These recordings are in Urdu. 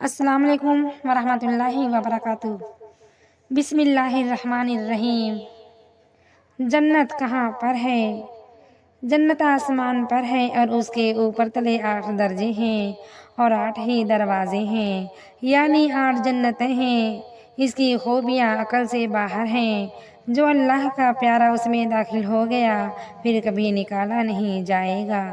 السلام علیکم ورحمۃ اللہ وبرکاتہ۔ بسم اللہ الرحمن الرحیم۔ جنت کہاں پر ہے؟ جنت آسمان پر ہے اور اس کے اوپر تلے 8 درجے ہیں اور 8 ہی دروازے ہیں، یعنی 8 جنتیں ہیں۔ اس کی خوبیاں عقل سے باہر ہیں۔ جو اللہ کا پیارا اس میں داخل ہو گیا پھر کبھی نکالا نہیں جائے گا۔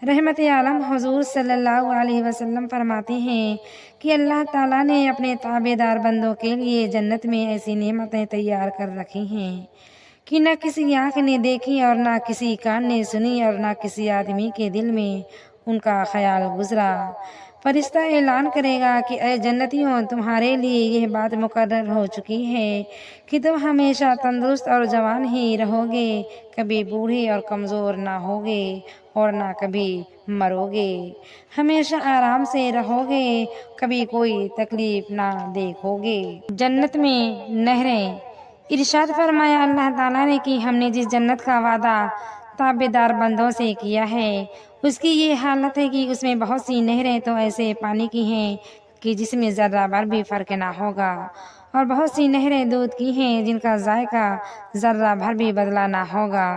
رحمت عالم حضور صلی اللہ علیہ وسلم فرماتے ہیں کہ اللہ تعالیٰ نے اپنے تابع دار بندوں کے لیے جنت میں ایسی نعمتیں تیار کر رکھی ہیں کہ نہ کسی آنکھ نے دیکھی اور نہ کسی کان نے سنی اور نہ کسی آدمی کے دل میں ان کا خیال گزرا۔ فرشتہ اعلان کرے گا کہ اے جنتیوں، تمہارے لیے یہ بات مقرر ہو چکی ہے کہ تم ہمیشہ تندرست اور جوان ہی رہو گے، کبھی بوڑھے اور کمزور نہ ہوگے اور نہ کبھی مرو گے، ہمیشہ آرام سے رہو گے، کبھی کوئی تکلیف نہ دیکھو گے۔ جنت میں نہریں۔ ارشاد فرمایا اللہ تعالیٰ نے کہ ہم نے جس جنت کا وعدہ تابع دار بندوں سے کیا ہے اس کی یہ حالت ہے کہ اس میں بہت سی نہریں تو ایسے پانی کی ہیں کہ جس میں ذرہ بھر بھی فرق نہ ہوگا، اور بہت سی نہریں دودھ کی ہیں جن کا ذائقہ ذرہ بھر بھی بدلا نہ ہوگا،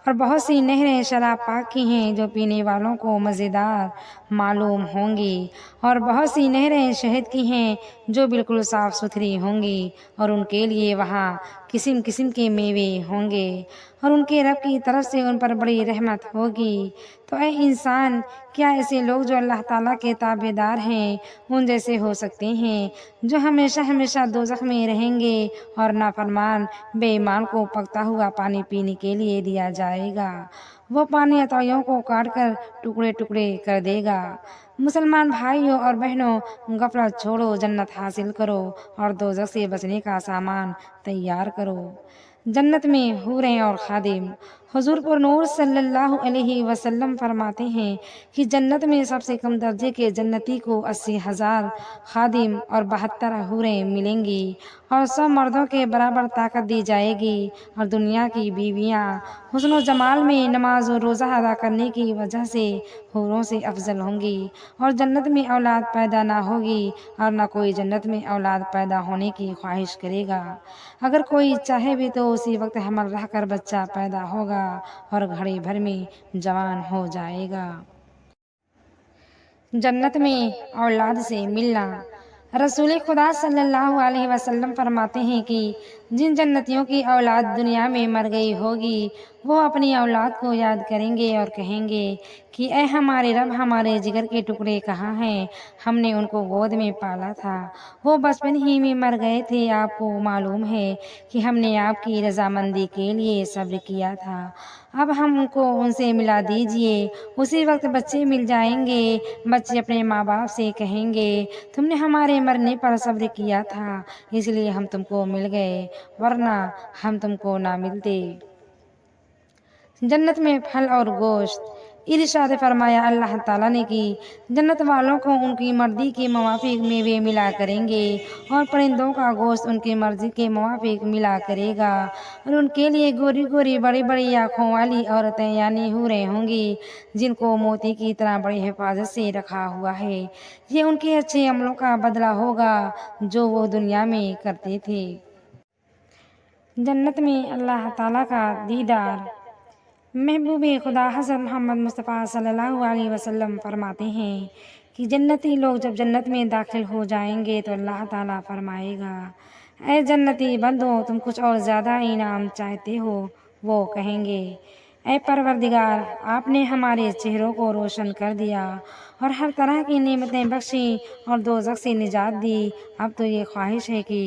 اور بہت سی نہریں شراب پاک کی ہیں جو پینے والوں کو مزیدار معلوم ہوں گی، اور بہت سی نہریں شہد کی ہیں جو بالکل صاف ستھری ہوں گی، اور ان کے لیے وہاں قسم قسم کے میوے ہوں گے، اور ان کے رب کی طرف سے ان پر بڑی رحمت ہوگی۔ تو اے انسان، کیا ایسے لوگ جو اللہ تعالیٰ کے تابع دار ہیں ان جیسے ہو سکتے ہیں جو ہمیشہ ہمیشہ دوزخ میں رہیں گے اور نافرمان بے ایمان کو پکتا ہوا پانی پینے کے لیے دیا جائے گا، وہ پانی اتائیوں کو کاٹ کر ٹکڑے ٹکڑے کر دے گا۔ مسلمان بھائیوں اور بہنوں، غفلت چھوڑو، جنت حاصل کرو اور دوزخ سے بچنے کا سامان تیار کرو۔ جنت میں حوریں اور خادم۔ حضور پر نور صلی اللہ علیہ وسلم فرماتے ہیں کہ جنت میں سب سے کم درجے کے جنتی کو 80,000 خادم اور 72 حوریں ملیں گی، اور 100 مردوں کے برابر طاقت دی جائے گی، اور دنیا کی بیویاں حسن و جمال میں نماز و روزہ ادا کرنے کی وجہ سے حوروں سے افضل ہوں گی، اور جنت میں اولاد پیدا نہ ہوگی اور نہ کوئی جنت میں اولاد پیدا ہونے کی خواہش کرے گا۔ اگر کوئی چاہے بھی تو اسی وقت حمل رہ کر بچہ پیدا ہوگا اور گھڑی بھر میں جوان ہو جائے گا۔ جنت میں اولاد سے ملنا۔ رسول خدا صلی اللہ علیہ وسلم فرماتے ہیں کہ جن جنتیوں کی اولاد دنیا میں مر گئی ہوگی وہ اپنی اولاد کو یاد کریں گے اور کہیں گے کہ اے ہمارے رب، ہمارے جگر کے ٹکڑے کہاں ہیں؟ ہم نے ان کو گود میں پالا تھا، وہ بچپن ہی میں مر گئے تھے، آپ کو معلوم ہے کہ ہم نے آپ کی رضامندی کے لیے صبر کیا تھا، اب ہم کو ان سے ملا دیجئے۔ اسی وقت بچے مل جائیں گے۔ بچے اپنے ماں باپ سے کہیں گے تم نے ہمارے مرنے پر صبر کیا تھا اس لیے ہم تم کو مل گئے، ورنہ ہم تم کو نہ ملتے۔ جنت میں پھل اور گوشت۔ ارشاد فرمایا اللہ تعالیٰ نے کہ جنت والوں کو ان کی مرضی کے موافق میوے ملا کریں گے، اور پرندوں کا گوشت ان کی مرضی کے موافق ملا کرے گا، اور ان کے لیے گوری گوری بڑی بڑی آنکھوں والی عورتیں یعنی حوریں ہوں گی جن کو موتی کی طرح بڑی حفاظت سے رکھا ہوا ہے۔ یہ ان کے اچھے عملوں کا بدلہ ہوگا جو وہ دنیا میں کرتے تھے۔ جنت میں اللہ تعالیٰ کا دیدار۔ محبوب خدا حضرت محمد مصطفیٰ صلی اللہ علیہ وسلم فرماتے ہیں کہ جنتی لوگ جب جنت میں داخل ہو جائیں گے تو اللہ تعالیٰ فرمائے گا اے جنتی بندو، تم کچھ اور زیادہ انعام چاہتے ہو؟ وہ کہیں گے اے پروردگار، آپ نے ہمارے چہروں کو روشن کر دیا اور ہر طرح کی نعمتیں بخشیں اور دوزخ سے نجات دی، اب تو یہ خواہش ہے کہ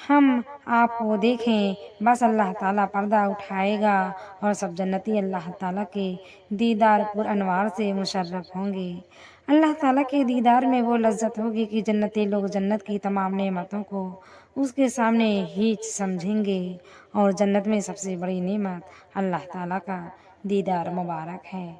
ہم آپ کو دیکھیں۔ بس اللہ تعالیٰ پردہ اٹھائے گا اور سب جنتی اللہ تعالیٰ کے دیدار پر انوار سے مشرف ہوں گے۔ اللہ تعالیٰ کے دیدار میں وہ لذت ہوگی کہ جنتی لوگ جنت کی تمام نعمتوں کو اس کے سامنے ہیچ سمجھیں گے، اور جنت میں سب سے بڑی نعمت اللہ تعالیٰ کا دیدار مبارک ہے۔